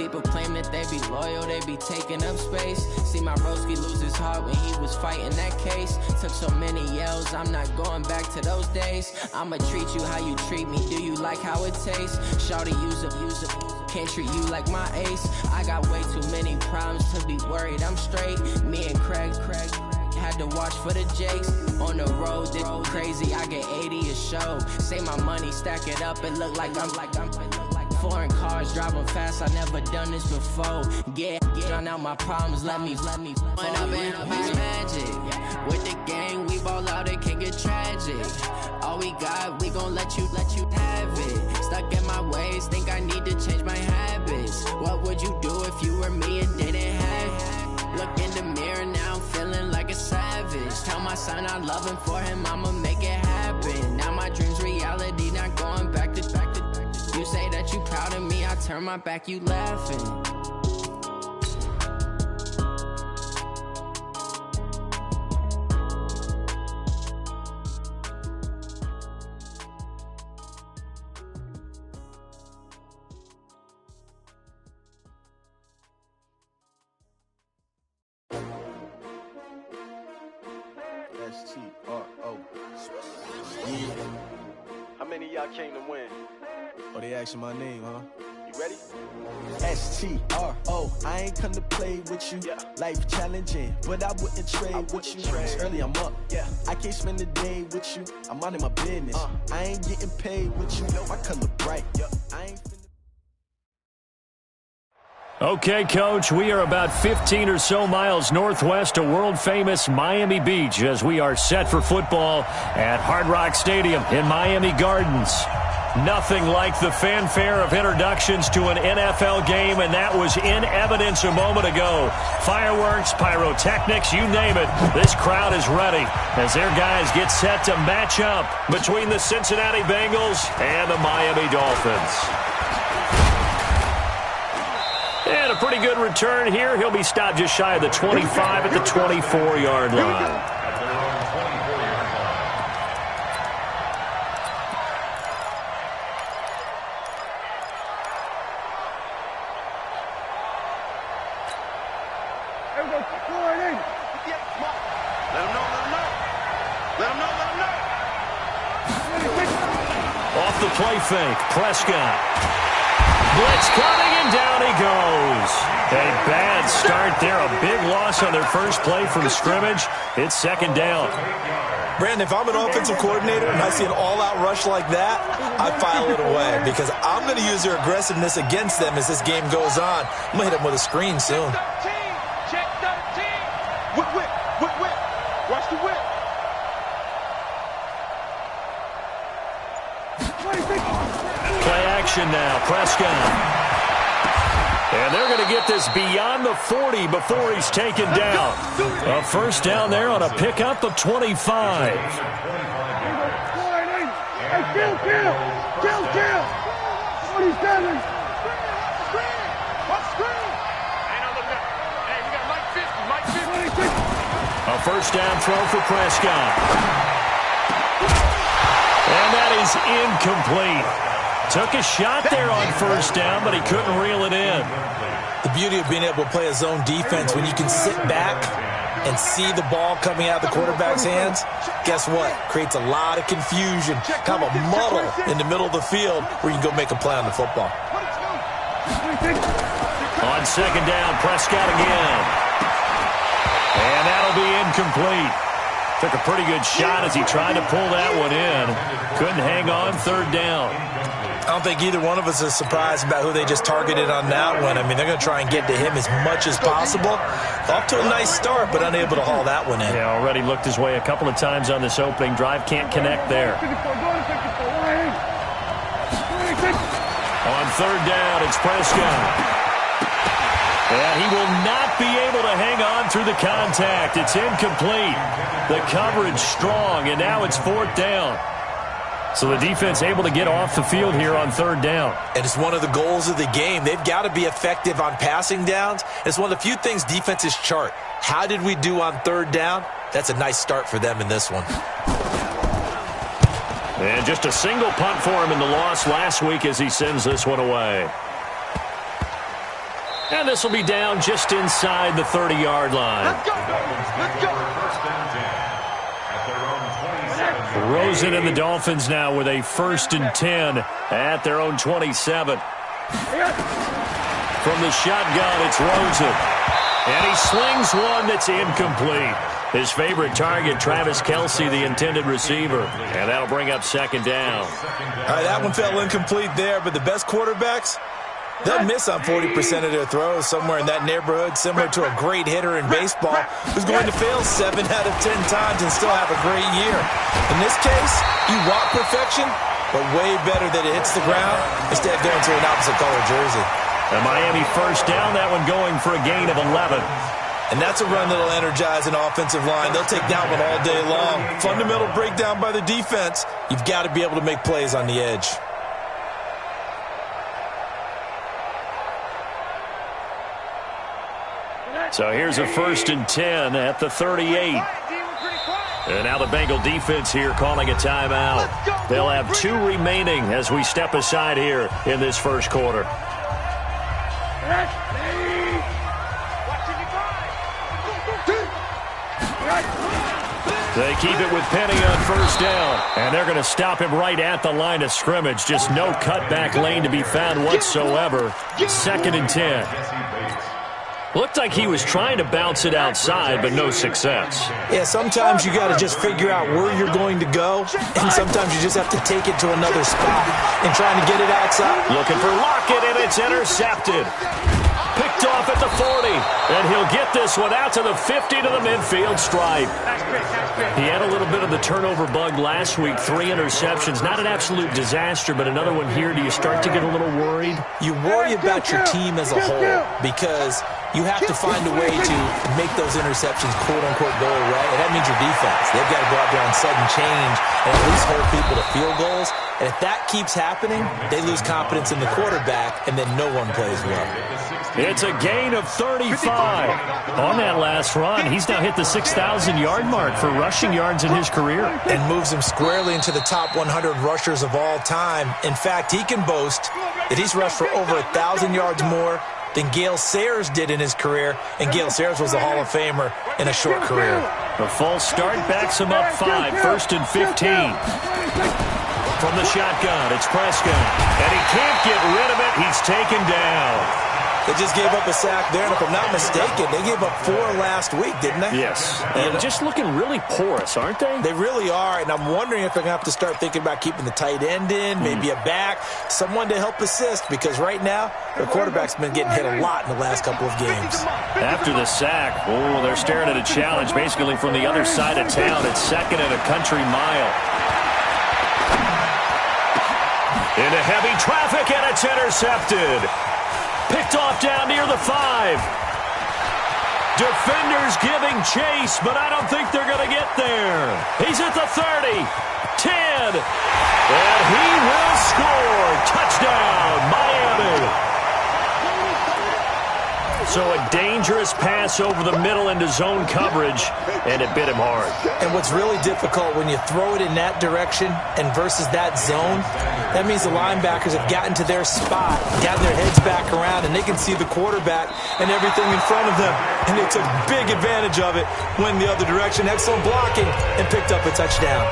People claim that they be loyal, they be taking up space. See my broski lose his heart when he was fighting that case. Took so many yells, I'm not going back to those days. I'ma treat you how you treat me, do you like how it tastes? Shawty, use up, can't treat you like my ace. I got way too many problems to be worried, I'm straight. Me and Craig had to watch for the Jakes. On the road, this crazy, I get 80 a show. Say my money, stack it up, it look like I'm foreign cars, driving fast, I never done this before. Get drown out my problems, let me When up in a bitch magic. With the gang, we ball out, it can get tragic. All we got, we gon' let you have it. Stuck in my ways, think I need to change my habits. What would you do if you were me and didn't have it? Look in the mirror, now I'm feeling like a savage. Tell my son I love him, for him I'ma make it happen. Now my dream's reality, not going back to. You say that you proud of me, I turn my back, you laughing. S-T-R-O. Yeah. How many of y'all came to win? Oh, they asking my name, huh? You ready? S-T-R-O. I ain't come to play with you. Life challenging, but I wouldn't trade with you. It's early, I'm up. I can't spend the day with you. I'm minding my business. I ain't getting paid with you. My color bright. I ain't finna... Okay, Coach, we are about 15 or so miles northwest of world-famous Miami Beach as we are set for football at Hard Rock Stadium in Miami Gardens. Nothing like the fanfare of introductions to an NFL game, and that was in evidence a moment ago. Fireworks, pyrotechnics, you name it. This crowd is ready as their guys get set to match up between the Cincinnati Bengals and the Miami Dolphins. And a pretty good return here. He'll be stopped just shy of the 25 at the 24-yard line. Off the play fake, Prescott. Blitz coming, and down he goes. A bad start there, a big loss on their first play from scrimmage. It's second down. Brandon, if I'm an offensive coordinator and I see an all-out rush like that, I file it away because I'm going to use their aggressiveness against them as this game goes on. I'm going to hit them with a screen soon. Check 13. Whip. Watch the whip. Play action now, Prescott. And they're going to get this beyond the 40 before he's taken down. A first down there on a pickup of 25. Kill. 47. A first down throw for Prescott. And that is incomplete. Took a shot there on first down, but he couldn't reel it in. The beauty of being able to play a zone defense when you can sit back and see the ball coming out of the quarterback's hands, guess what? Creates a lot of confusion, kind of a muddle in the middle of the field where you can go make a play on the football. On second down, Prescott again. And that'll be incomplete. Took a pretty good shot as he tried to pull that one in. Couldn't hang on, third down. I don't think either one of us is surprised about who they just targeted on that one. I mean, they're going to try and get to him as much as possible. Off to a nice start, but unable to haul that one in. Yeah, already looked his way a couple of times on this opening drive. Can't connect there. On third down, it's Prescott. And he will not be able to hang on through the contact. It's incomplete. The coverage strong, and now it's fourth down. So the defense able to get off the field here on third down. And it's one of the goals of the game. They've got to be effective on passing downs. It's one of the few things defenses chart. How did we do on third down? That's a nice start for them in this one. And just a single punt for him in the loss last week as he sends this one away. And this will be down just inside the 30-yard line. Let's go. Let's go. Rosen and the Dolphins now with a 1st and 10 at their own 27. From the shotgun, it's Rosen. And he slings one that's incomplete. His favorite target, Travis Kelce, the intended receiver. And that'll bring up 2nd down. All right, that one fell incomplete there, but the best quarterbacks, they'll miss on 40% of their throws, somewhere in that neighborhood, similar to a great hitter in baseball who's going to fail 7 out of 10 times and still have a great year. In this case, you want perfection, but way better that it hits the ground instead of going to an opposite color jersey. A Miami 1st down, that one going for a gain of 11. And that's a run that'll energize an offensive line. They'll take that one all day long. Fundamental breakdown by the defense. You've got to be able to make plays on the edge. So here's a 1st and 10 at the 38. And now the Bengal defense here calling a timeout. They'll have 2 remaining as we step aside here in this 1st quarter. They keep it with Penny on 1st down. And they're going to stop him right at the line of scrimmage. Just no cutback lane to be found whatsoever. 2nd and 10. Looked like he was trying to bounce it outside, but no success. Yeah, sometimes you got to just figure out where you're going to go, and sometimes you just have to take it to another spot and trying to get it outside. Looking for Lockett, and it's intercepted. Picked off at the 40, and he'll get this one out to the 50 to the midfield stripe. He had a little bit of the turnover bug last week, 3 interceptions. Not an absolute disaster, but another one here. Do you start to get a little worried? You worry about your team as a whole because you have to find a way to make those interceptions quote-unquote go away, and that means your defense. They've got to go out there on sudden change and at least hold people to field goals. And if that keeps happening, they lose confidence in the quarterback, and then no one plays well. It's a gain of 35. On that last run, he's now hit the 6,000-yard mark for rushing yards in his career. And moves him squarely into the top 100 rushers of all time. In fact, he can boast that he's rushed for over 1,000 yards more than Gale Sayers did in his career, and Gale Sayers was a Hall of Famer in a short career. The false start backs him up 5, 1st and 15. From the shotgun, it's Prescott, and he can't get rid of it. He's taken down. They just gave up a sack there, and if I'm not mistaken, they gave up 4 last week, didn't they? Yes, and just looking really porous, aren't they? They really are, and I'm wondering if they're going to have to start thinking about keeping the tight end in, maybe a back, someone to help assist, because right now, their quarterback's been getting hit a lot in the last couple of games. After the sack, they're staring at a challenge basically from the other side of town. It's 2nd and a country mile. Into heavy traffic, and it's intercepted. Picked off down near the 5. Defenders giving chase, but I don't think they're going to get there. He's at the 30, 10, and he will score. Touchdown, Miami. So a dangerous pass over the middle into zone coverage, and it bit him hard. And what's really difficult when you throw it in that direction and versus that zone, that means the linebackers have gotten to their spot, gotten their heads back around, and they can see the quarterback and everything in front of them. And they took big advantage of it, went the other direction, excellent blocking, and picked up a touchdown.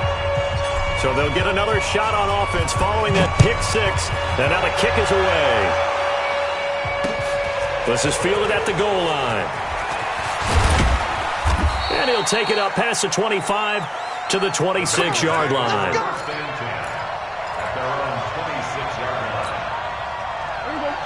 So they'll get another shot on offense following that pick 6, and now the kick is away. This is fielded at the goal line. And he'll take it up past the 25 to the 26-yard line.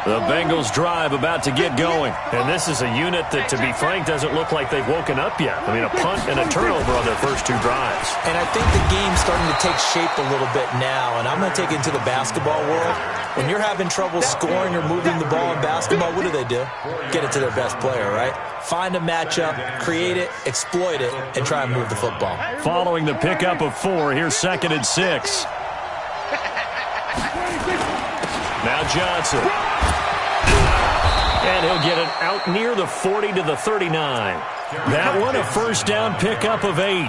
The Bengals drive about to get going. And this is a unit that, to be frank, doesn't look like they've woken up yet. I mean, a punt and a turnover on their first 2 drives. And I think the game's starting to take shape a little bit now. And I'm going to take it into the basketball world. When you're having trouble scoring or moving the ball in basketball, what do? Get it to their best player, right? Find a matchup, create it, exploit it, and try and move the football. Following the pickup of 4, here's 2nd and 6. Now Johnson. And he'll get it out near the 40 to the 39. That one, a first down pickup of 8.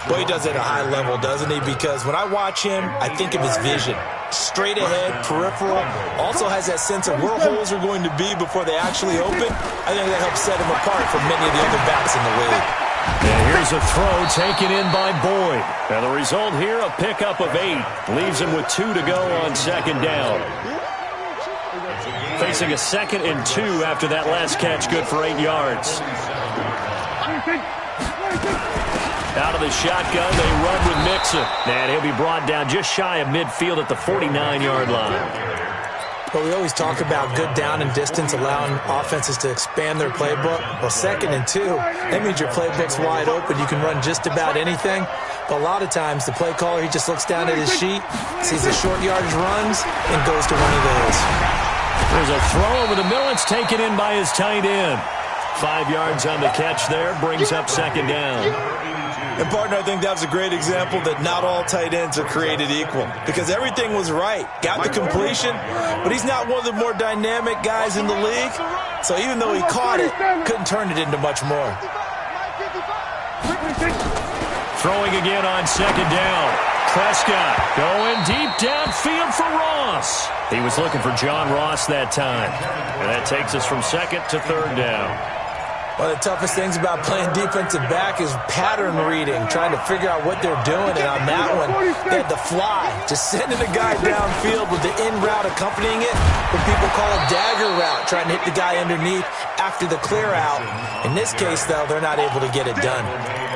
Boy, he does it at a high level, doesn't he? Because when I watch him, I think of his vision. straight ahead, peripheral. Also has that sense of where holes are going to be before they actually open. I think that helps set him apart from many of the other backs in the league. And here's a throw taken in by Boyd. And the result here, a pickup of 8. Leaves him with 2 to go on second down. Facing a 2nd and 2 after that last catch, good for 8 yards. Out of the shotgun, they run with Mixon. And he'll be brought down just shy of midfield at the 49-yard line. But we always talk about good down and distance, allowing offenses to expand their playbook. Well, 2nd and 2, that means your playbook's wide open. You can run just about anything. But a lot of times, the play caller, he just looks down at his sheet, sees the short yardage runs, and goes to one of those. There's a throw over the middle. It's taken in by his tight end. 5 yards on the catch there, brings up second down. And, partner, I think that was a great example that not all tight ends are created equal, because everything was right. Got the completion, but he's not one of the more dynamic guys in the league. So even though he caught it, couldn't turn it into much more. Throwing again on second down. Prescott going deep downfield for Ross. He was looking for John Ross that time. And that takes us from 2nd to 3rd down. One of the toughest things about playing defensive back is pattern reading, trying to figure out what they're doing. And on that one, they had the fly, just sending a guy downfield with the in route accompanying it, what people call a dagger route, trying to hit the guy underneath after the clear out. In this case, though, they're not able to get it done.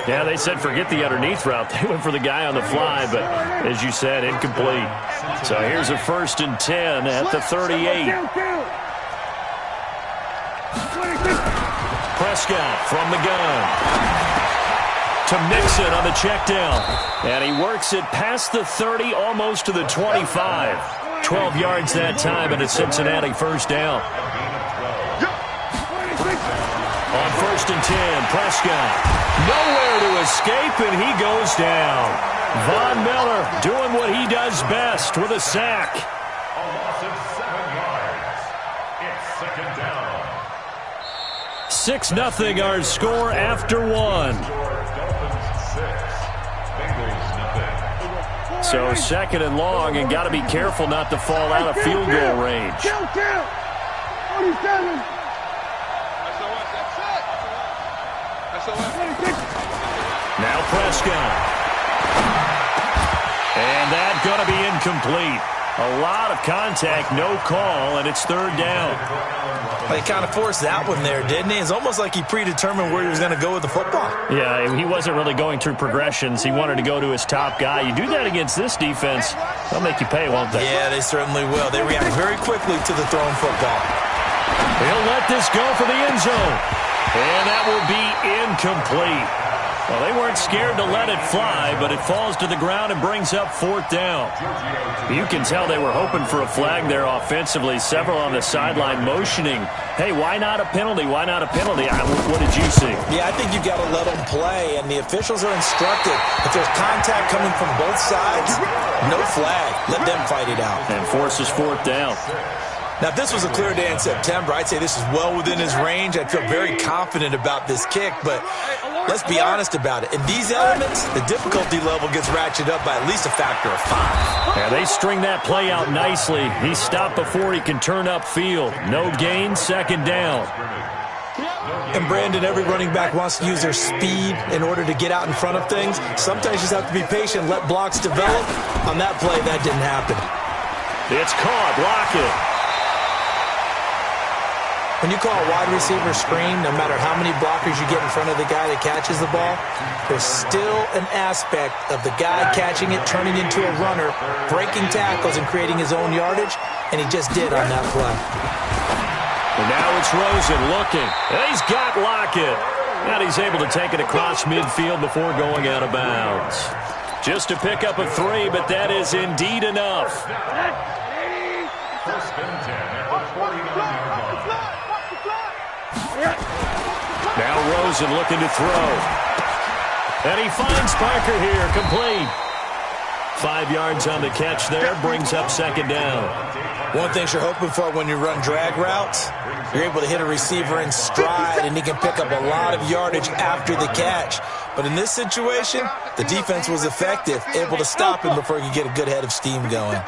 Yeah, they said forget the underneath route. They went for the guy on the fly, but as you said, incomplete. So here's a 1st and 10 at the 38. Prescott from the gun to Mixon on the check down. And he works it past the 30, almost to the 25. 12 yards that time, and a Cincinnati first down. On 1st and 10, Prescott nowhere to escape, and he goes down. Von Miller doing what he does best with a sack. 6-0 our score after 1. So 2nd and long, and got to be careful not to fall out of field goal range. Now Prescott. And that's going to be incomplete. A lot of contact, no call, and it's 3rd down. He kind of forced that one there, didn't he? It's almost like he predetermined where he was going to go with the football. Yeah, he wasn't really going through progressions. He wanted to go to his top guy. You do that against this defense, they'll make you pay, won't they? Yeah, they certainly will. They react very quickly to the thrown football. He'll let this go for the end zone. And that will be incomplete. Well, they weren't scared to let it fly, but it falls to the ground and brings up 4th down. You can tell they were hoping for a flag there offensively. Several on the sideline motioning, hey, why not a penalty? Why not a penalty? What did you see? Yeah, I think you've got to let them play, and the officials are instructed. If there's contact coming from both sides, no flag. Let them fight it out. And forces 4th down. Now, if this was a clear day in September, I'd say this is well within his range. I'd feel very confident about this kick, but let's be honest about it. In these elements, the difficulty level gets ratcheted up by at least a factor of 5. Yeah, they string that play out nicely. He stopped before he can turn upfield. No gain, 2nd down. And, Brandon, every running back wants to use their speed in order to get out in front of things. Sometimes you just have to be patient, let blocks develop. On that play, that didn't happen. It's caught. Lockett. When you call a wide receiver screen, no matter how many blockers you get in front of the guy that catches the ball, there's still an aspect of the guy catching it, turning into a runner, breaking tackles and creating his own yardage, and he just did on that play. And now it's Rosen looking, and he's got Lockett. And he's able to take it across midfield before going out of bounds. Just to pick up a 3, but that is indeed enough. First and 10 at the 49-yard line. Now Rosen looking to throw. And he finds Parker here, complete. 5 yards on the catch there, brings up 2nd down. One thing you're hoping for when you run drag routes, you're able to hit a receiver in stride, and he can pick up a lot of yardage after the catch. But in this situation, the defense was effective, able to stop him before he could get a good head of steam going.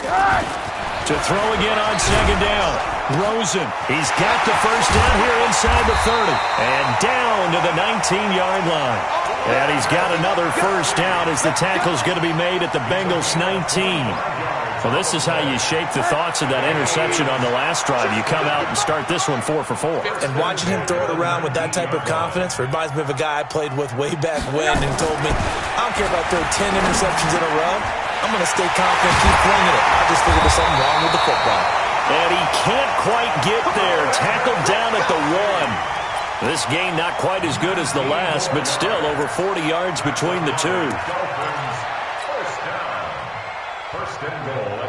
To throw again on second down. Rosen, he's got the first down here inside the 30. And down to the 19-yard line. And he's got another first down as the tackle's going to be made at the Bengals 19. Well, this is how you shape the thoughts of that interception on the last drive. You come out and start this one 4 for 4. And watching him throw it around with that type of confidence reminds me of a guy I played with way back when and told me, I don't care if I throw 10 interceptions in a row. I'm going to stay confident, keep flinging it. I just figured there's something wrong with the football. And he can't quite get there. Tackled down at the 1. This game not quite as good as the last, but still over 40 yards between the two.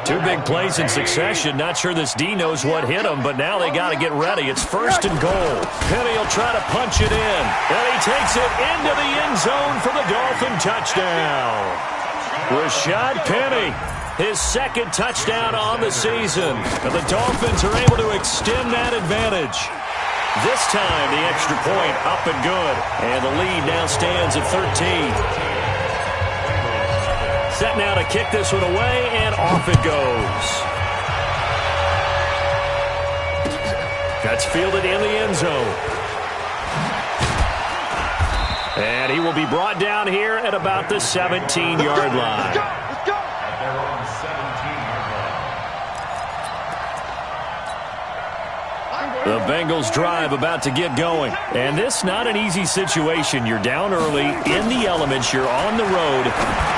Two big plays in succession. Not sure this D knows what hit him, but now they got to get ready. It's 1st and goal. Penny will try to punch it in. And he takes it into the end zone for the Dolphin touchdown. Rashad Penny, his second touchdown on the season. And the Dolphins are able to extend that advantage. This time, the extra point up and good. And the lead now stands at 13. Set now to kick this one away, and off it goes. That's fielded in the end zone. And he will be brought down here at about the 17-yard line. Let's go. They're on 17-yard line. The Bengals drive about to get going. And this not an easy situation. You're down early, in the elements, you're on the road.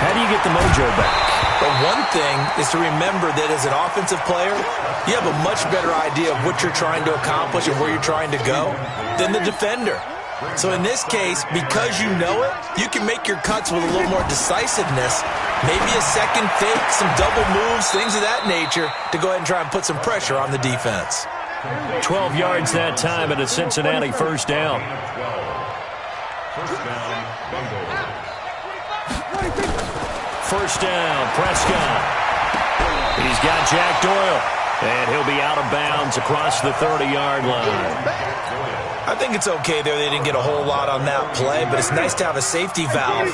How do you get the mojo back? But one thing is to remember that as an offensive player, you have a much better idea of what you're trying to accomplish and where you're trying to go than the defender. So in this case, because you know it, you can make your cuts with a little more decisiveness, maybe a second fake, some double moves, things of that nature, to go ahead and try and put some pressure on the defense. 12 yards that time and a Cincinnati first down. First down, Prescott. He's got Jack Doyle, and he'll be out of bounds across the 30-yard line. I think it's okay there. They didn't get a whole lot on that play, but it's nice to have a safety valve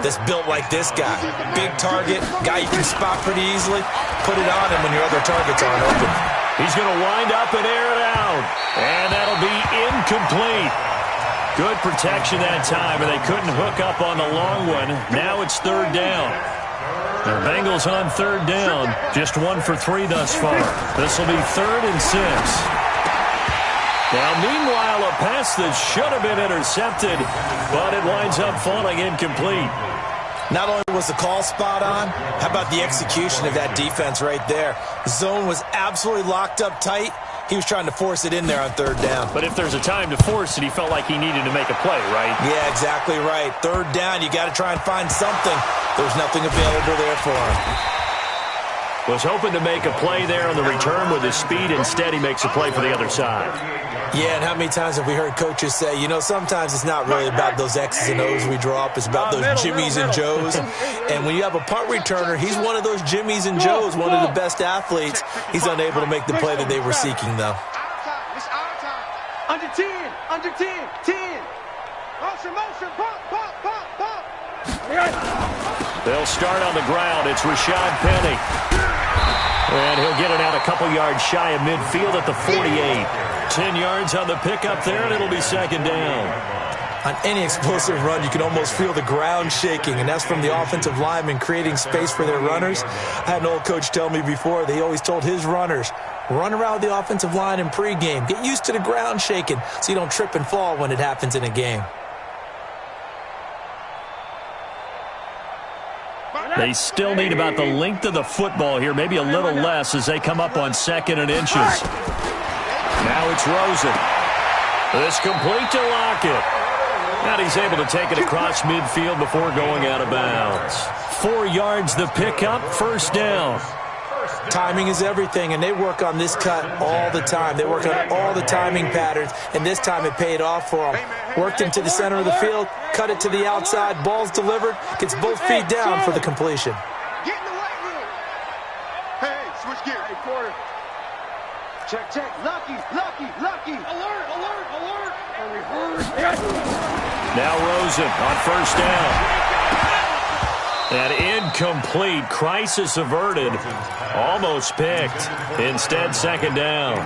that's built like this guy. Big target, guy you can spot pretty easily. Put it on him when your other targets aren't open. He's going to wind up and air it out, and that'll be incomplete. Good protection that time, and they couldn't hook up on the long one. Now it's 3rd down. The Bengals on 3rd down, just 1 for 3 thus far. This will be 3rd and 6. Now, meanwhile, a pass that should have been intercepted, but it winds up falling incomplete. Not only was the call spot on, how about the execution of that defense right there? The zone was absolutely locked up tight. He was trying to force it in there on 3rd down. But if there's a time to force it, he felt like he needed to make a play, right? Yeah, exactly right. 3rd down, you got to try and find something. There's nothing available there for him. Was hoping to make a play there on the return with his speed. Instead, he makes a play for the other side. Yeah, and how many times have we heard coaches say, you know, sometimes it's not really about those X's and O's we draw up. It's about those Jimmies and Joes. And when you have a punt returner, he's one of those Jimmies and Joes, one of the best athletes. He's unable to make the play that they were seeking, though. It's our time. Under 10, under 10, 10. Motion, motion, pump, pump, pump, pump. They'll start on the ground. It's Rashad Penny. And he'll get it out a couple yards shy of midfield at the 48. 10 yards on the pickup there, and it'll be 2nd down. On any explosive run, you can almost feel the ground shaking, and that's from the offensive linemen creating space for their runners. I had an old coach tell me before, they always told his runners, run around the offensive line in pregame. Get used to the ground shaking so you don't trip and fall when it happens in a game. They still need about the length of the football here, maybe a little less as they come up on 2nd and inches. Now it's Rosen. This complete to Lockett. And he's able to take it across midfield before going out of bounds. 4 yards the pickup, 1st down. Timing is everything, and they work on this cut all the time. They work on all the timing patterns, and this time it paid off for them. Worked into the center of the field, cut it to the outside, ball's delivered, gets both feet down for the completion. Get in the right here. Hey, switch gear. Hey, quarter. Check, check. Lucky, lucky, lucky. Alert, alert, alert. Now Rosen on 1st down. And incomplete. Crisis averted. Almost picked. Instead, second down.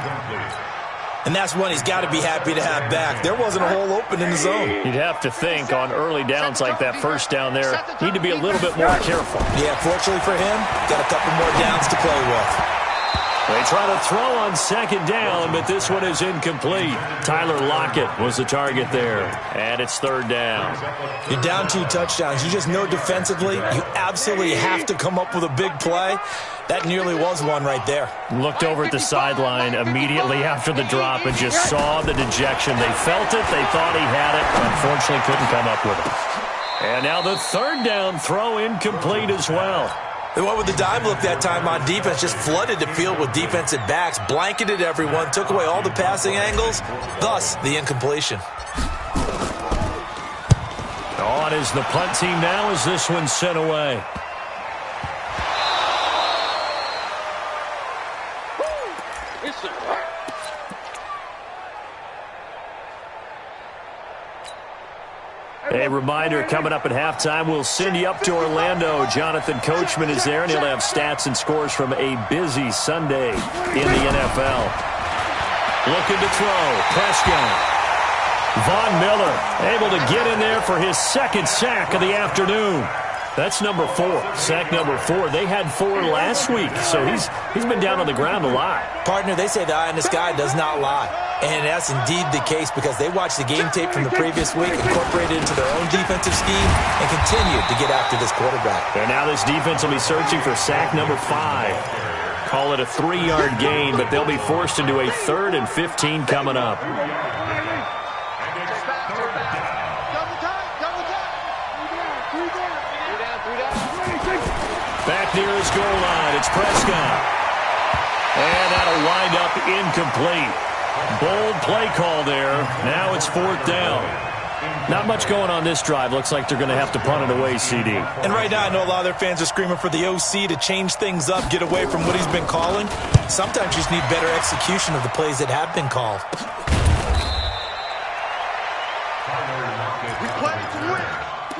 And that's one he's got to be happy to have back. There wasn't a hole open in the zone. You'd have to think on early downs like that first down there, need to be a little bit more careful. Yeah, fortunately for him, got a couple more downs to play with. They try to throw on second down, but this one is incomplete. Tyler Lockett was the target there, and it's third down. You're down 2 touchdowns. You just know defensively you absolutely have to come up with a big play. That nearly was one right there. Looked over at the sideline immediately after the drop and just saw the dejection. They felt it. They thought he had it. Unfortunately, couldn't come up with it. And now the third down throw incomplete as well. They went with the dive look that time on defense, just flooded the field with defensive backs, blanketed everyone, took away all the passing angles, thus the incompletion. On is the punt team now as this one's sent away. A reminder, coming up at halftime, we'll send you up to Orlando. Jonathan Coachman is there, and he'll have stats and scores from a busy Sunday in the NFL. Looking to throw. Prescott. Von Miller able to get in there for his second sack of the afternoon. That's number 4. Sack number 4. They had 4 last week, so he's been down on the ground a lot. Partner, they say the eye in the sky does not lie. And that's indeed the case because they watched the game tape from the previous week, incorporated it into their own defensive scheme, and continued to get after this quarterback. And now this defense will be searching for sack number 5. Call it a 3-yard gain, but they'll be forced into a 3rd and 15 coming up. Back near his goal line, it's Prescott. And that'll wind up incomplete. Bold play call there. Now it's 4th down. Not much going on this drive. Looks like they're going to have to punt it away, CD. And right now I know a lot of their fans are screaming for the OC to change things up, get away from what he's been calling. Sometimes you just need better execution of the plays that have been called. We play to win.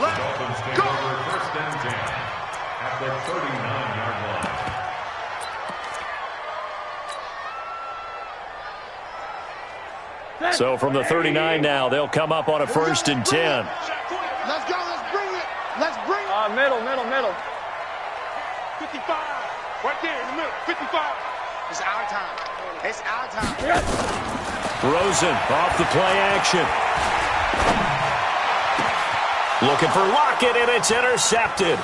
Let's go. First and 10 at the 39-yard line. So from the 39 now, they'll come up on a 1st and 10. Let's go. Let's bring it. Let's bring it. Middle. 55. Right there in the middle. 55. It's our time. It's our time. Rosen off the play action. Looking for Lockett, and it's intercepted.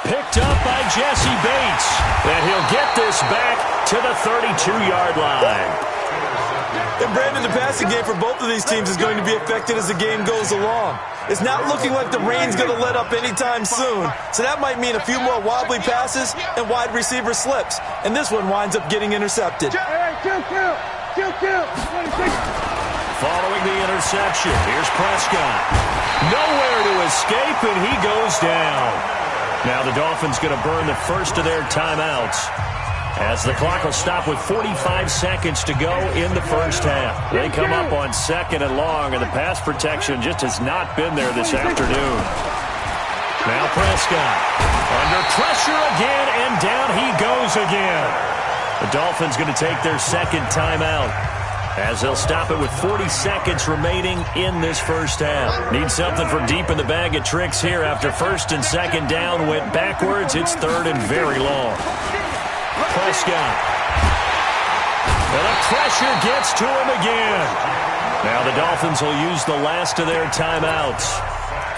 Picked up by Jesse Bates. And he'll get this back to the 32-yard line. And Brandon, the passing game for both of these teams is going to be affected as the game goes along. It's not looking like the rain's going to let up anytime soon. So that might mean a few more wobbly passes and wide receiver slips. And this one winds up getting intercepted. Following the interception, here's Prescott. Nowhere to escape, and he goes down. Now the Dolphins going to burn the first of their timeouts, as the clock will stop with 45 seconds to go in the first half. They come up on 2nd and long, and the pass protection just has not been there this afternoon. Now Prescott under pressure again, and down he goes again. The Dolphins going to take their second timeout, as they'll stop it with 40 seconds remaining in this first half. Need something from deep in the bag of tricks here after 1st and 2nd down went backwards. It's 3rd and very long. Prescott. And the pressure gets to him again. Now the Dolphins will use the last of their timeouts,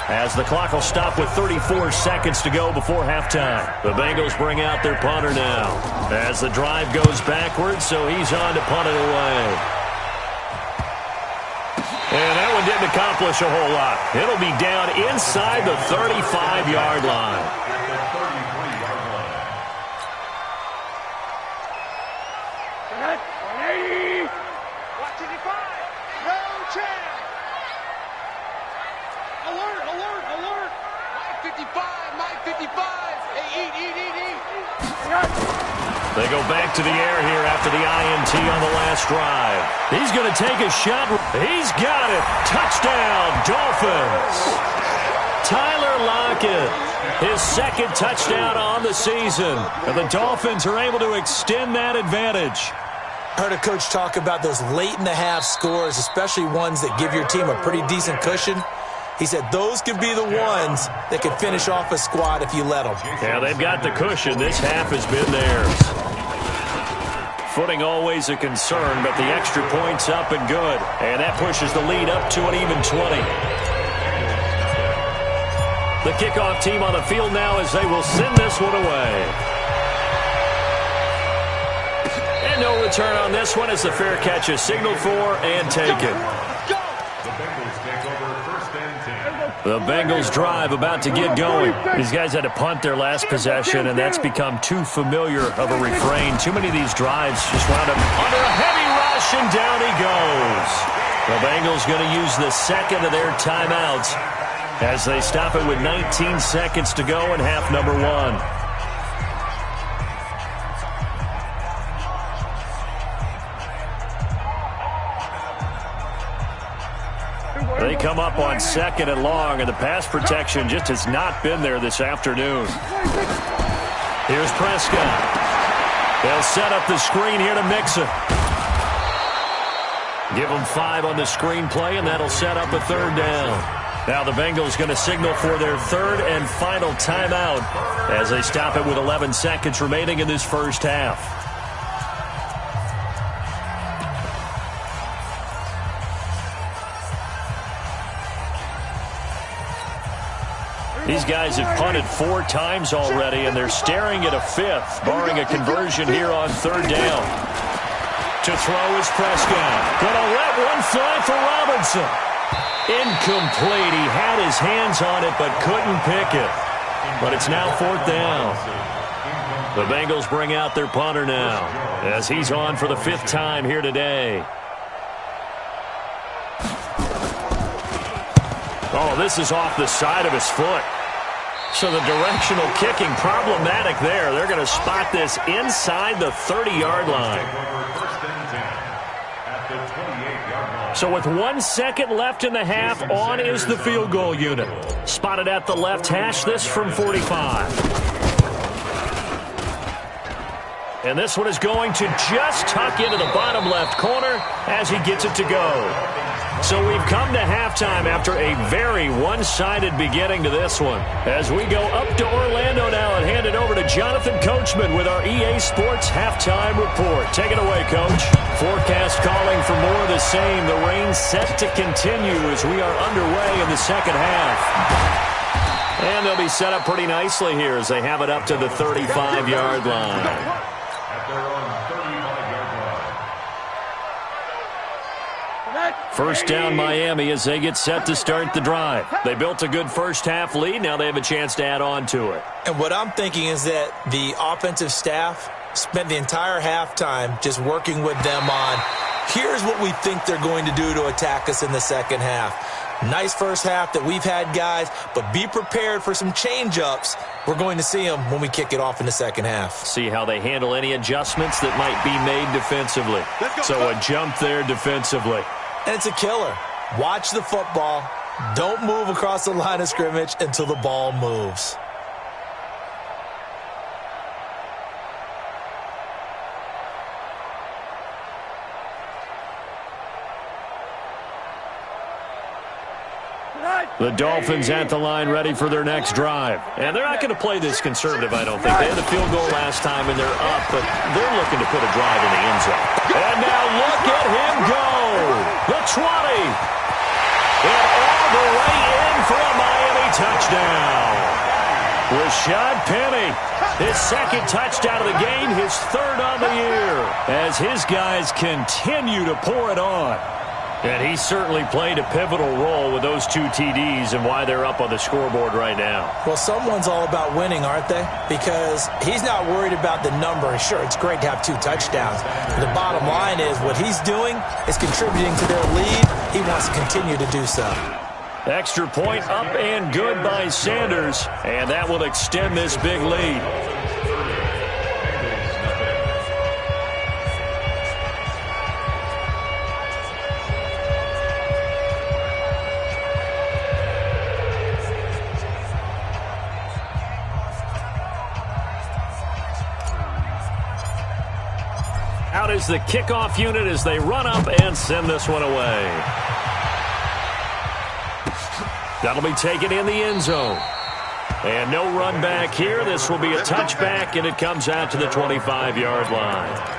as the clock will stop with 34 seconds to go before halftime. The Bengals bring out their punter now, as the drive goes backwards, so he's on to punt it away. And that one didn't accomplish a whole lot. It'll be down inside the 35-yard line. They go back to the air here after the INT on the last drive. He's going to take a shot. He's got it. Touchdown, Dolphins. Tyler Lockett, his second touchdown on the season. And the Dolphins are able to extend that advantage. Heard a coach talk about those late-in-the-half scores, especially ones that give your team a pretty decent cushion. He said those could be the ones that could finish off a squad if you let them. Yeah, they've got the cushion. This half has been theirs. Footing always a concern, but the extra point's up and good. And that pushes the lead up to an even 20. The kickoff team on the field now as they will send this one away. And no return on this one as the fair catch is signaled for and taken. The Bengals drive about to get going. These guys had to punt their last possession, and that's become too familiar of a refrain. Too many of these drives just wound up under a heavy rush, and down he goes. The Bengals going to use the second of their timeouts as they stop it with 19 seconds to go in half number one. They come up on second and long, and the pass protection just has not been there this afternoon. Here's Prescott. They'll set up the screen here to Mixon. Give them 5 on the screen play, and that'll set up a third down. Now the Bengals going to signal for their third and final timeout as they stop it with 11 seconds remaining in this first half. These guys have punted 4 times already, and they're staring at a 5th, barring a conversion here on third down. To throw is Prescott. Going to let one fly for Robinson. Incomplete. He had his hands on it but couldn't pick it. But it's now 4th down. The Bengals bring out their punter now as he's on for the 5th time here today. Oh, this is off the side of his foot. So the directional kicking problematic there. They're going to spot this inside the 30-yard line. So with 1 second left in the half, on is the field goal unit. Spotted at the left hash, this from 45. And this one is going to just tuck into the bottom left corner as he gets it to go. So we've come to halftime after a very one-sided beginning to this one. As we go up to Orlando now and hand it over to Jonathan Coachman with our EA Sports Halftime Report. Take it away, Coach. Forecast calling for more of the same. The rain set to continue as we are underway in the second half. And they'll be set up pretty nicely here as they have it up to the 35-yard line. At their own 35-yard line. First down Miami as they get set to start the drive. They built a good first half lead. Now they have a chance to add on to it. And what I'm thinking is that the offensive staff spent the entire halftime just working with them on, here's what we think they're going to do to attack us in the second half. Nice first half that we've had, guys, but be prepared for some change-ups. We're going to see them when we kick it off in the second half. See how they handle any adjustments that might be made defensively. So a jump there defensively. And it's a killer. Watch the football. Don't move across the line of scrimmage until the ball moves. The Dolphins at the line ready for their next drive. And they're not going to play this conservative, I don't think. They had the field goal last time, and they're up, but they're looking to put a drive in the end zone. And now look at him go. The 20. And all the way in for a Miami touchdown. Rashad Penny, his second touchdown of the game, his third on the year, as his guys continue to pour it on. And he certainly played a pivotal role with those 2 TDs and why they're up on the scoreboard right now. Well, someone's all about winning, aren't they? Because he's not worried about the number. Sure, it's great to have 2 touchdowns. But the bottom line is what he's doing is contributing to their lead. He wants to continue to do so. Extra point up and good by Sanders, and that will extend this big lead. the kickoff unit as they run up and send this one away. That'll be taken in the end zone. And no run back here. This will be a touchback, and it comes out to the 25-yard line.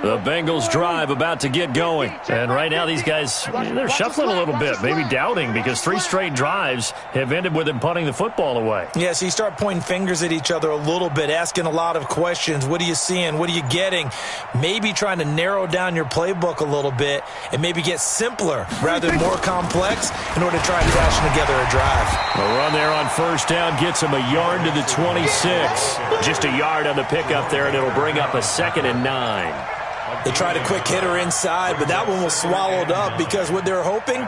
The Bengals drive about to get going. And right now these guys, they're shuffling a little bit, maybe doubting, because 3 straight drives have ended with them punting the football away. Yeah, so you start pointing fingers at each other a little bit, asking a lot of questions. What are you seeing? What are you getting? Maybe trying to narrow down your playbook a little bit and maybe get simpler rather than more complex in order to try and fashion together a drive. A run there on first down gets him a yard to the 26. Just a yard on the pickup there, and it'll bring up a 2nd and 9. They tried a quick hitter inside, but that one was swallowed up because what they're hoping,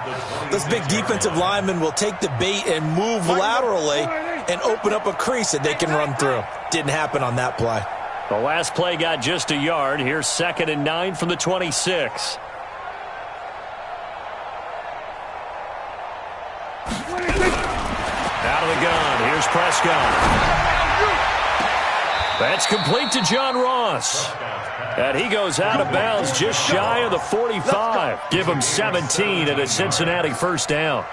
this big defensive lineman will take the bait and move laterally and open up a crease that they can run through. Didn't happen on that play. The last play got just a yard. Here's 2nd and 9 from the 26. Out of the gun. Here's Prescott. That's complete to John Ross. And he goes out of bounds just shy of the 45. Give him 17 and a Cincinnati first down.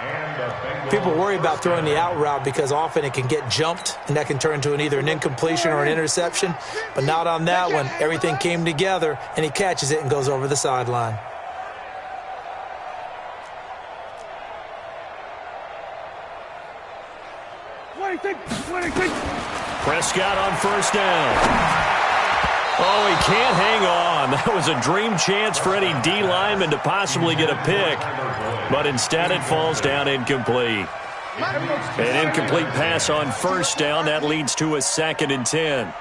People worry about throwing the out route because often it can get jumped, and that can turn into either an incompletion or an interception. But not on that one. Everything came together, and he catches it and goes over the sideline. Prescott on first down. Oh, he can't hang on. That was a dream chance for any D lineman to possibly get a pick. But instead it falls down incomplete. An incomplete pass on first down. That leads to a 2nd and 10.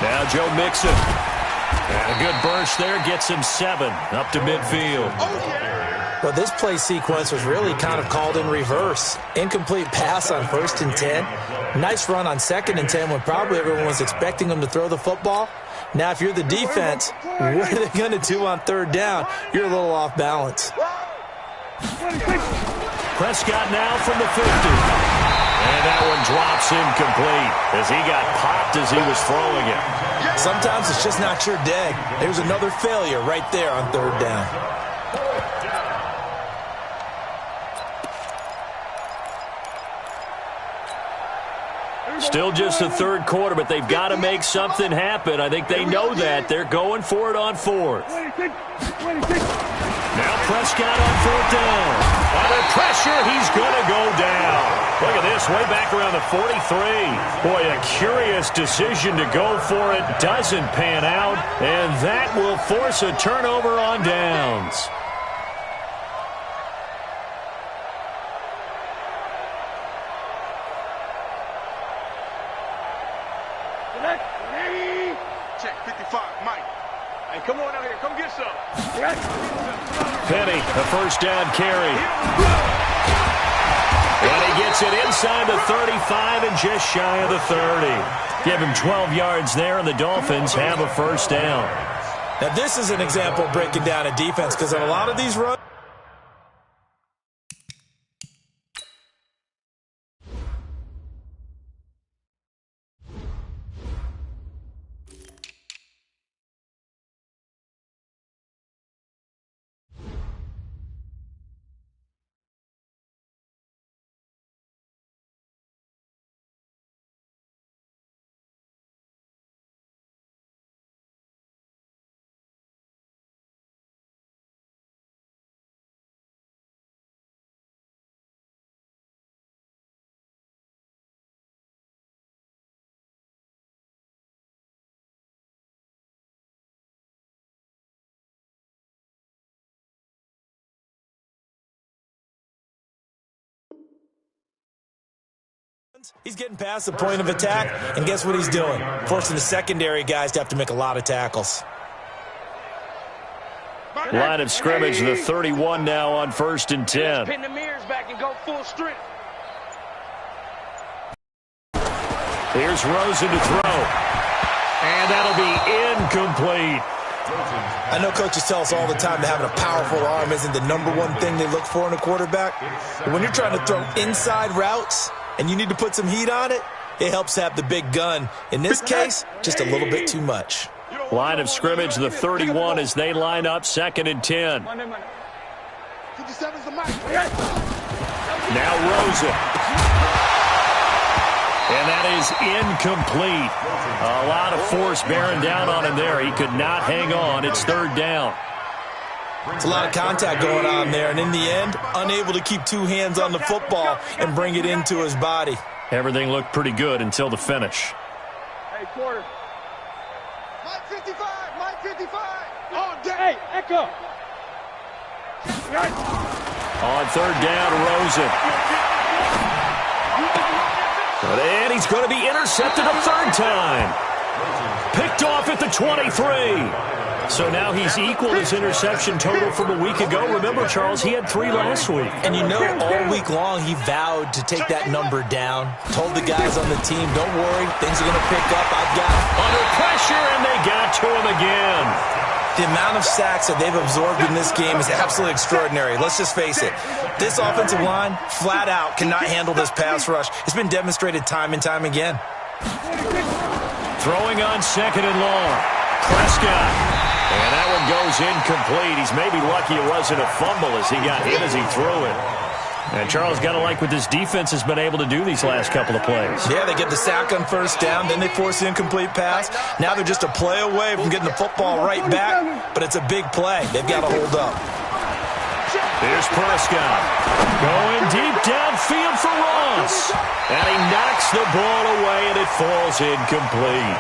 Now Joe Mixon. And a good burst there gets him 7 up to midfield. Well, this play sequence was really kind of called in reverse. Incomplete pass on 1st and 10. Nice run on 2nd and 10 when probably everyone was expecting him to throw the football. Now, if you're the defense, what are they going to do on 3rd down? You're a little off balance. Prescott now from the 50. And that one drops incomplete as he got popped as he was throwing it. Sometimes it's just not your day. There's another failure right there on 3rd down. Still just the 3rd quarter, but they've got to make something happen. I think they know that. They're going for it on 4th. Now Prescott on 4th down. Under pressure, he's going to go down. Look at this, way back around the 43. Boy, a curious decision to go for it. Doesn't pan out, and that will force a turnover on downs. Check 55, Mike. Hey, come on out here. Come get some. Penny, a first down carry. And he gets it inside the 35 and just shy of the 30. Give him 12 yards there, and the Dolphins have a first down. Now, this is an example of breaking down a defense because on a lot of these runs, He's getting past the point of attack, and guess what he's doing? Forcing the secondary guys to have to make a lot of tackles. Line of scrimmage, the 31 now on 1st and 10. Pin the mirrors back and go full strength. Here's Rosen to throw. And that'll be incomplete. I know coaches tell us all the time that having a powerful arm isn't the #1 thing they look for in a quarterback. But when you're trying to throw inside routes and you need to put some heat on it, it helps have the big gun. In this case, just a little bit too much. Line of scrimmage, the 31 as they line up 2nd and 10. Now Rosen. And that is incomplete. A lot of force bearing down on him there. He could not hang on. It's 3rd down. It's a lot of contact going on there, and in the end, unable to keep 2 hands on the football and bring it into his body. Everything looked pretty good until the finish. Hey, quarter. Mike 55, Mike 55. Oh, hey, Echo. On 3rd down, Rosen. And he's going to be intercepted a 3rd time. Picked off at the 23. So now he's equaled his interception total from a week ago. Remember, Charles, he had 3 last week. And you know, all week long he vowed to take that number down. Told the guys on the team, don't worry, things are going to pick up. I've got it. Under pressure, and they got to him again. The amount of sacks that they've absorbed in this game is absolutely extraordinary. Let's just face it. This offensive line, flat out, cannot handle this pass rush. It's been demonstrated time and time again. Throwing on 2nd and long. Prescott. And that one goes incomplete. He's maybe lucky it wasn't a fumble as he got hit as he threw it. And Charles got to like what this defense has been able to do these last couple of plays. Yeah, they get the sack on 1st down, then they force the incomplete pass. Now they're just a play away from getting the football right back, but it's a big play. They've got to hold up. Here's Prescott. Going deep downfield for Ross. And he knocks the ball away, and it falls incomplete.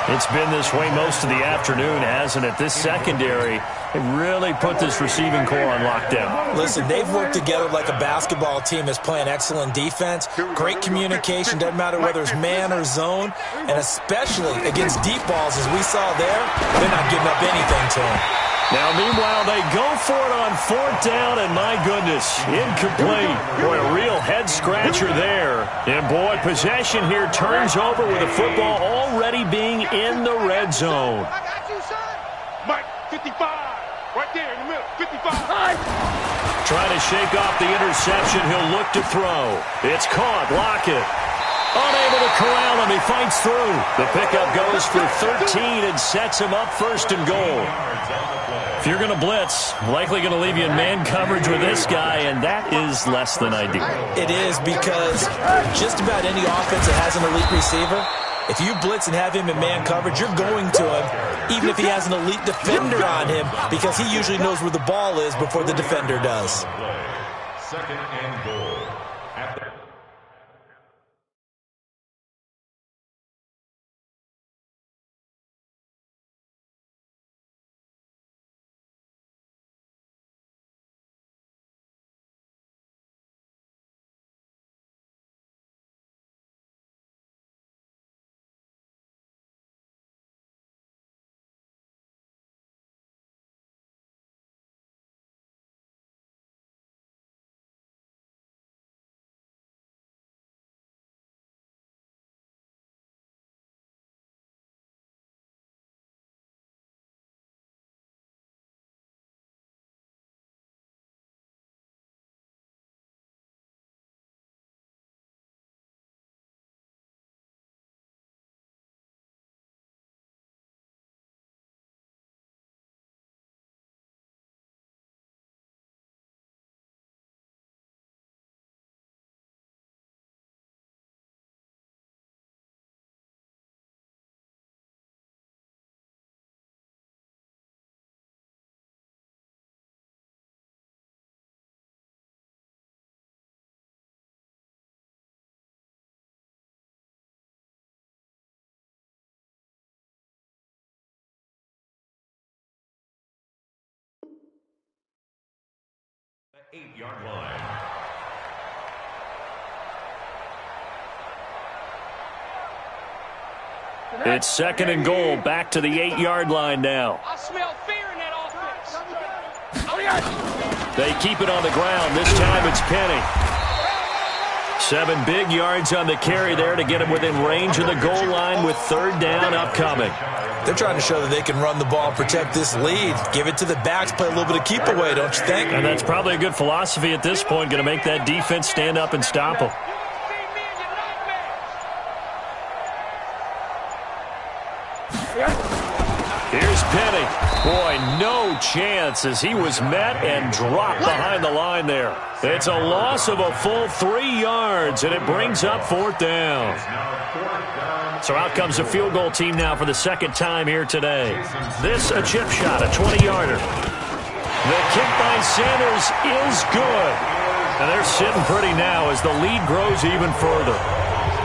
It's been this way most of the afternoon, hasn't it? This secondary, they really put this receiving core on lockdown. Listen, they've worked together like a basketball team that's playing excellent defense. Great communication, doesn't matter whether it's man or zone. And especially against deep balls, as we saw there, they're not giving up anything to them. Now, meanwhile, they go for it on 4th down, and my goodness, incomplete. Boy, a real head-scratcher there. And, boy, possession here turns over with the football already being in the red zone. I got you, son. Mike 55, right there in the middle, 55. Trying to shake off the interception, he'll look to throw. It's caught, Lockett. Unable to corral him, he fights through. The pickup goes for 13 and sets him up 1st and goal. If you're going to blitz, likely going to leave you in man coverage with this guy, and that is less than ideal. It is, because just about any offense that has an elite receiver, if you blitz and have him in man coverage, you're going to him, even if he has an elite defender on him, because he usually knows where the ball is before the defender does. 2nd and goal. The 8-yard line. It's 2nd and goal, back to the 8-yard line now. I smell fear in that offense. They keep it on the ground. This time it's Penny. 7 big yards on the carry there to get him within range of the goal line with 3rd down upcoming. They're trying to show that they can run the ball and protect this lead. Give it to the backs, play a little bit of keep away, don't you think? And that's probably a good philosophy at this point, going to make that defense stand up and stop them. Here's Penny. Boy, no chance as he was met and dropped behind the line there. It's a loss of a full 3 yards, and it brings up 4th down. So out comes the field goal team now for the 2nd time here today. This a chip shot, a 20-yarder. The kick by Sanders is good. And they're sitting pretty now as the lead grows even further.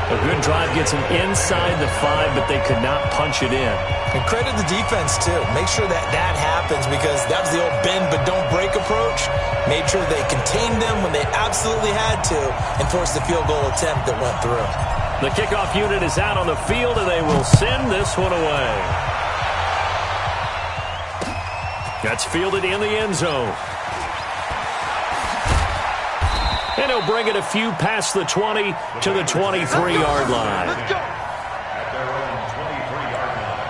A good drive gets them inside the 5, but they could not punch it in. And credit the defense, too. Make sure that happens because that was the old bend but don't break approach. Made sure they contained them when they absolutely had to and forced the field goal attempt that went through. The kickoff unit is out on the field, and they will send this one away. That's fielded in the end zone. And he'll bring it a few past the 20 to the 23-yard line. At their own 23-yard line.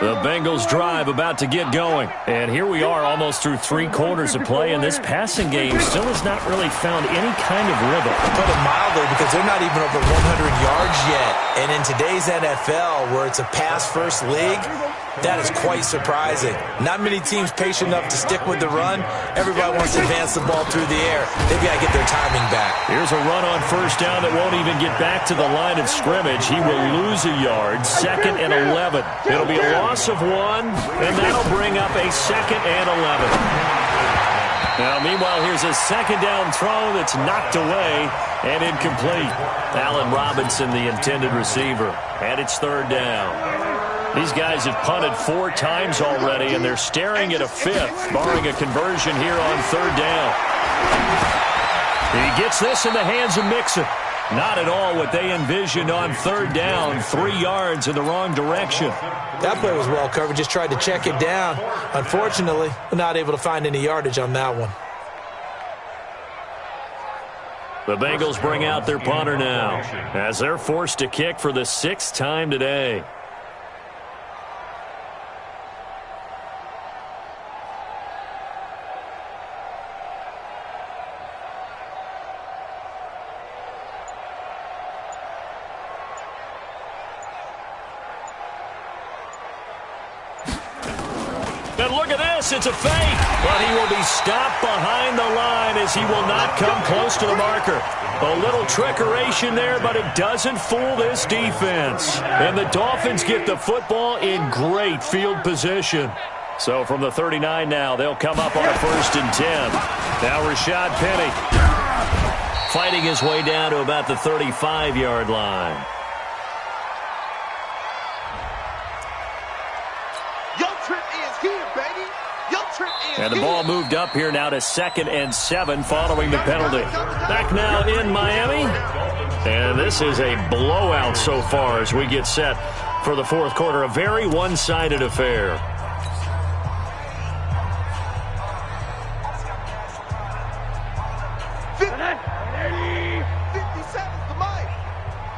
The Bengals drive about to get going. And here we are almost through 3 quarters of play, and this passing game still has not really found any kind of rhythm. Put it mildly because they're not even over 100 yards yet. And in today's NFL, where it's a pass-first league, that is quite surprising. Not many teams patient enough to stick with the run. Everybody wants to advance the ball through the air. They've got to get their timing back. Here's a run on 1st down that won't even get back to the line of scrimmage. He will lose a yard. 2nd and 11. It'll be a loss of 1, and that'll bring up a 2nd and 11. Now, meanwhile, here's a 2nd down throw that's knocked away and incomplete. Allen Robinson, the intended receiver, and it's 3rd down. These guys have punted 4 times already, and they're staring at a 5th, barring a conversion here on 3rd down. He gets this in the hands of Mixon. Not at all what they envisioned on 3rd down. 3 yards in the wrong direction. That play was well covered. Just tried to check it down. Unfortunately, we're not able to find any yardage on that one. The Bengals bring out their punter now as they're forced to kick for the 6th time today. And look at this, it's a fake, but he will be stopped behind the line as he will not come close to the marker. A little trickeration there, but it doesn't fool this defense. And the Dolphins get the football in great field position. So from the 39 now, they'll come up on a 1st and 10. Now Rashad Penny fighting his way down to about the 35-yard line. And the ball moved up here now to 2nd and 7 following the penalty. Back now in Miami. And this is a blowout so far as we get set for the 4th quarter. A very one-sided affair.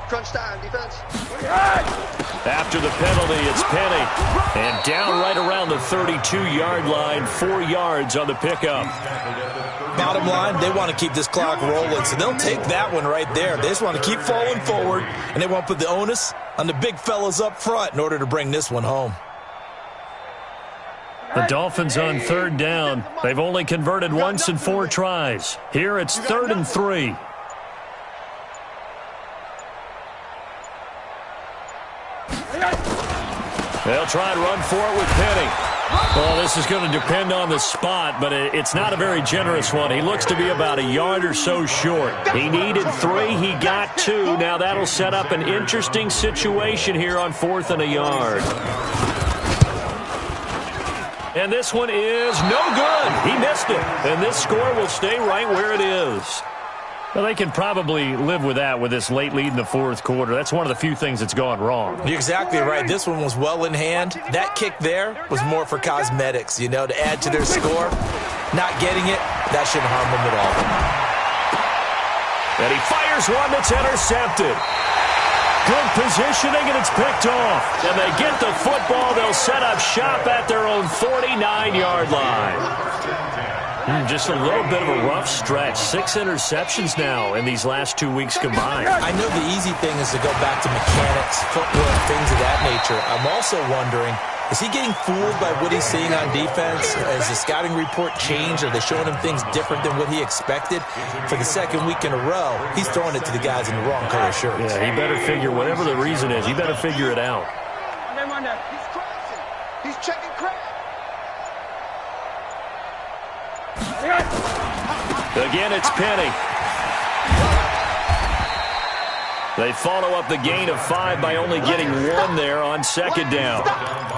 Crunch time, defense. After the penalty, it's Penny. And down right around the 32-yard line, 4 yards on the pickup. Bottom line, they want to keep this clock rolling, so they'll take that one right there. They just want to keep falling forward, and they want to put the onus on the big fellas up front in order to bring this one home. The Dolphins on 3rd down. They've only converted once in 4 tries. Here it's 3rd and 3. They'll try and run for it with Penny. Well, this is going to depend on the spot, but it's not a very generous one. He looks to be about a yard or so short. He needed 3. He got 2. Now that'll set up an interesting situation here on 4th and a yard. And this one is no good. He missed it. And this score will stay right where it is. Well, they can probably live with that with this late lead in the fourth quarter. That's one of the few things that's gone wrong. You're exactly right. This one was well in hand. That kick there was more for cosmetics, to add to their score. Not getting it, that shouldn't harm them at all. And he fires one that's intercepted. Good positioning, and it's picked off. And they get the football. They'll set up shop at their own 49-yard line. Just a little bit of a rough stretch. 6 interceptions now in these last 2 weeks combined. I know the easy thing is to go back to mechanics, footwork, things of that nature. I'm also wondering, is he getting fooled by what he's seeing on defense? Has the scouting report changed? Are they showing him things different than what he expected? For the second week in a row, he's throwing it to the guys in the wrong color shirts. Yeah, he better figure, whatever the reason is, he better figure it out. He's crossing. He's checking crap. Again, it's Penny. They follow up the gain of 5 by only getting 1 there on second down.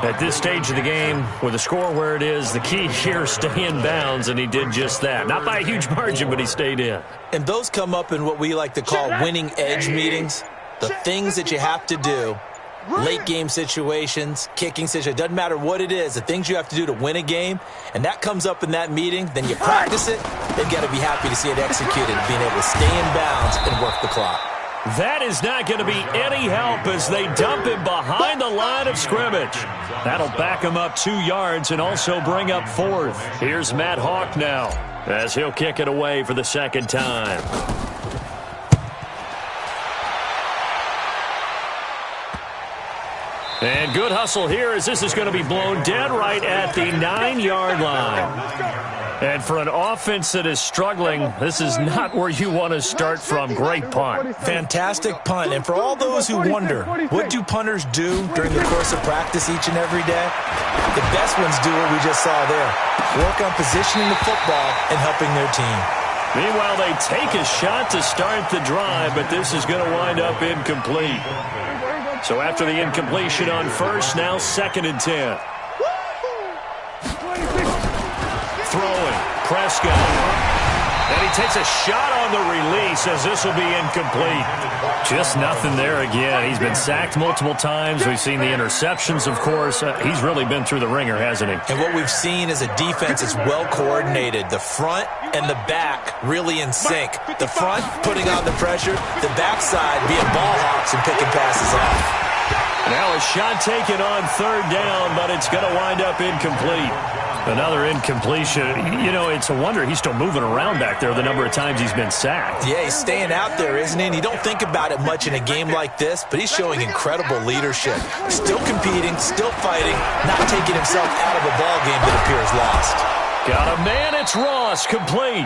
At this stage of the game, with the score where it is, the key here is stay in bounds, and he did just that. Not by a huge margin, but he stayed in. And those come up in what we like to call winning edge meetings. The things that you have to do. Late game situations, kicking situations, doesn't matter what it is, the things you have to do to win a game, and that comes up in that meeting, then you practice it, they've got to be happy to see it executed, being able to stay in bounds and work the clock. That is not going to be any help as they dump him behind the line of scrimmage. That'll back him up 2 yards and also bring up 4th. Here's Matt Hawk now as he'll kick it away for the second time. And good hustle here as this is going to be blown dead right at the 9-yard line. And for an offense that is struggling, this is not where you want to start from. Great punt. Fantastic punt. And for all those who wonder, what do punters do during the course of practice each and every day? The best ones do what we just saw there. Work on positioning the football and helping their team. Meanwhile, they take a shot to start the drive, but this is going to wind up incomplete. So after the incompletion on first, now 2nd and 10. Throwing, Prescott. And he takes a shot on the release as this will be incomplete. Just nothing there again. He's been sacked multiple times. We've seen the interceptions, of course. He's really been through the ringer, hasn't he? And what we've seen is a defense that's well coordinated. The front and the back really in sync. The front putting on the pressure. The backside being ball hawks and picking passes off. Now a shot taken on 3rd down, but it's going to wind up incomplete. Another incompletion. It's a wonder he's still moving around back there the number of times he's been sacked. Yeah, he's staying out there, isn't he? And you don't think about it much in a game like this, but he's showing incredible leadership. Still competing, still fighting, not taking himself out of a ball game that appears lost. Got a man, it's Ross, complete.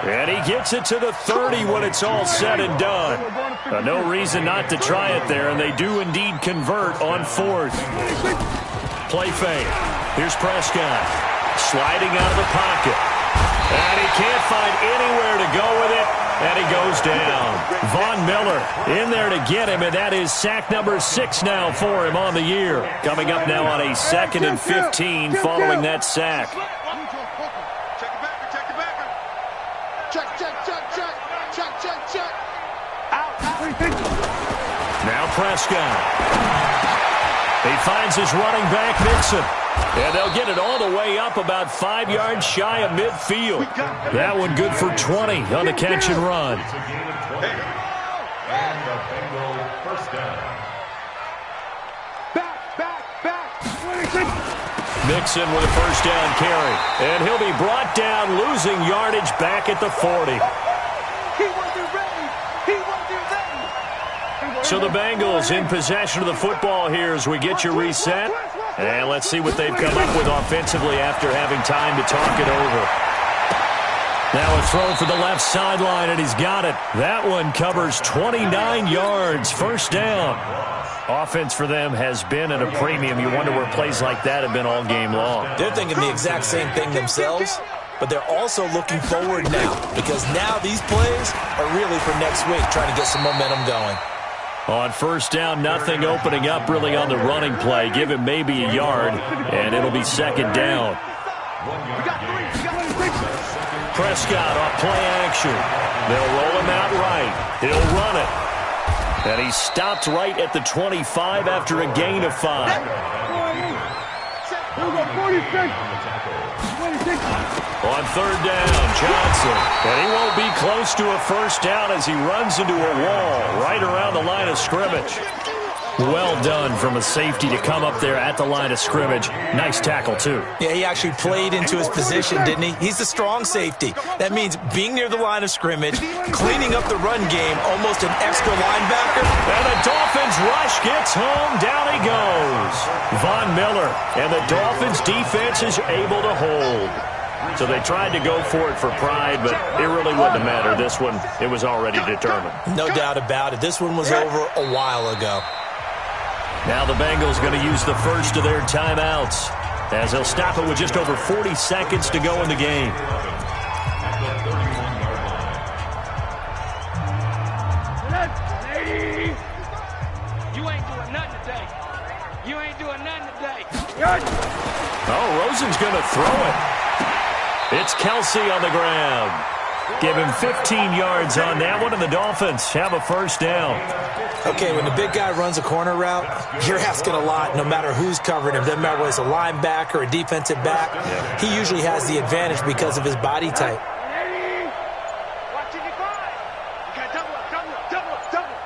And he gets it to the 30 when it's all said and done. No reason not to try it there, and they do indeed convert on 4th. Play fake. Here's Prescott. Sliding out of the pocket. And he can't find anywhere to go with it, and he goes down. Von Miller in there to get him, and that is sack number 6 now for him on the year. Coming up now on a 2nd and 15 following that sack. Check. Out. Now Prescott. He finds his running back, Mixon. And they'll get it all the way up about 5 yards shy of midfield. That one good for 20 on the catch and run. And the Bengals first down. Back. Mixon with a first down carry. And he'll be brought down, losing yardage back at the 40. So the Bengals in possession of the football here as we get you reset. And let's see what they've come up with offensively after having time to talk it over. Now a throw for the left sideline, and he's got it. That one covers 29 yards. First down. Offense for them has been at a premium. You wonder where plays like that have been all game long. They're thinking the exact same thing themselves, but they're also looking forward now because now these plays are really for next week, trying to get some momentum going. On first down, nothing opening up really on the running play. Give him maybe a yard, and it'll be second down. Prescott off play action. They'll roll him out right. He'll run it. And he stopped right at the 25 after a gain of 5. On third down, Johnson. And he won't be close to a first down as he runs into a wall right around the line of scrimmage. Well done from a safety to come up there at the line of scrimmage. Nice tackle, too. Yeah, he actually played into his position, didn't he? He's a strong safety. That means being near the line of scrimmage, cleaning up the run game, almost an extra linebacker. And the Dolphins rush gets home. Down he goes. Von Miller. And the Dolphins defense is able to hold. So they tried to go for it for pride, but it really wouldn't have mattered. This one, it was already determined. No doubt about it. This one was over a while ago. Now the Bengals going to use the first of their timeouts as they'll stop it with just over 40 seconds to go in the game. You ain't doing nothing today. You ain't doing nothing today. Oh, Rosen's going to throw it. It's Kelsey on the ground. Give him 15 yards on that one, and the Dolphins have a first down. Okay, when the big guy runs a corner route, you're asking a lot no matter who's covering him. Doesn't matter whether it's a linebacker or a defensive back. He usually has the advantage because of his body type. Watching you five. You got double up, double up, double up, double up.